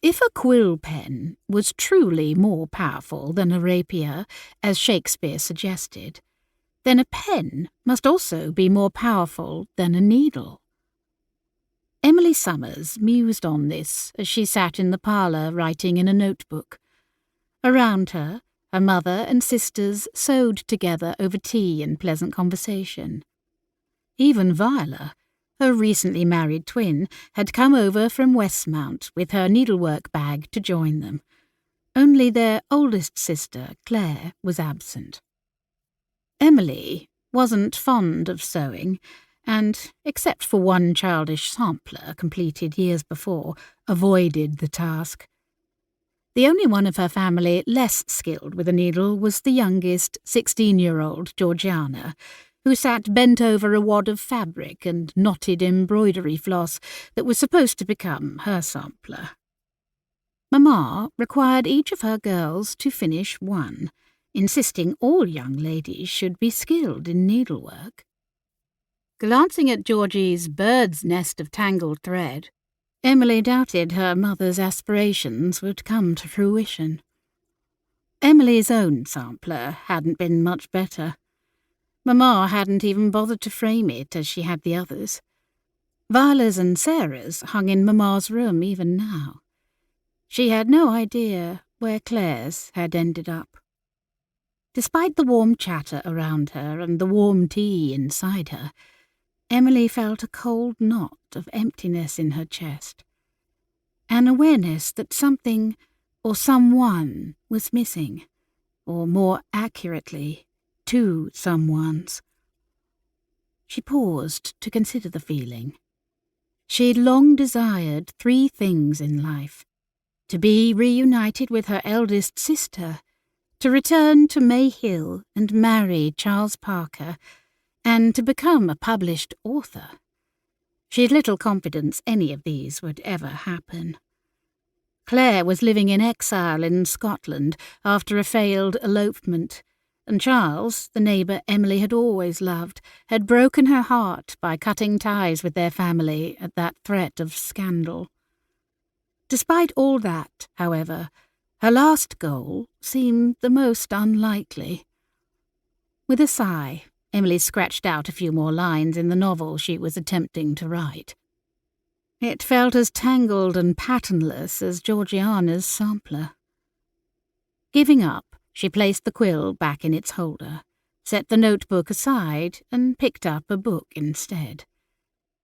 If a quill pen was truly more powerful than a rapier, as Shakespeare suggested, then a pen must also be more powerful than a needle. Emily Summers mused on this as she sat in the parlour writing in a notebook. Around her, her mother and sisters sewed together over tea and pleasant conversation. Even Viola, her recently married twin, had come over from Westmount with her needlework bag to join them. Only their oldest sister, Claire, was absent. Emily wasn't fond of sewing, and, except for one childish sampler completed years before, avoided the task. The only one of her family less skilled with a needle was the youngest, 16-year-old Georgiana, who sat bent over a wad of fabric and knotted embroidery floss that was supposed to become her sampler. Mamma required each of her girls to finish one, insisting all young ladies should be skilled in needlework. Glancing at Georgie's bird's nest of tangled thread, Emily doubted her mother's aspirations would come to fruition. Emily's own sampler hadn't been much better. Mamma hadn't even bothered to frame it as she had the others. Viola's and Sarah's hung in Mamma's room even now. She had no idea where Claire's had ended up. Despite the warm chatter around her and the warm tea inside her, Emily felt a cold knot of emptiness in her chest, an awareness that something or someone was missing, or more accurately, two someones. She paused to consider the feeling. She'd long desired three things in life: to be reunited with her eldest sister, to return to May Hill and marry Charles Parker, and to become a published author. She had little confidence any of these would ever happen. Claire was living in exile in Scotland after a failed elopement, and Charles, the neighbour Emily had always loved, had broken her heart by cutting ties with their family at that threat of scandal. Despite all that, however, her last goal seemed the most unlikely. With a sigh, Emily scratched out a few more lines in the novel she was attempting to write. It felt as tangled and patternless as Georgiana's sampler. Giving up, she placed the quill back in its holder, set the notebook aside, and picked up a book instead.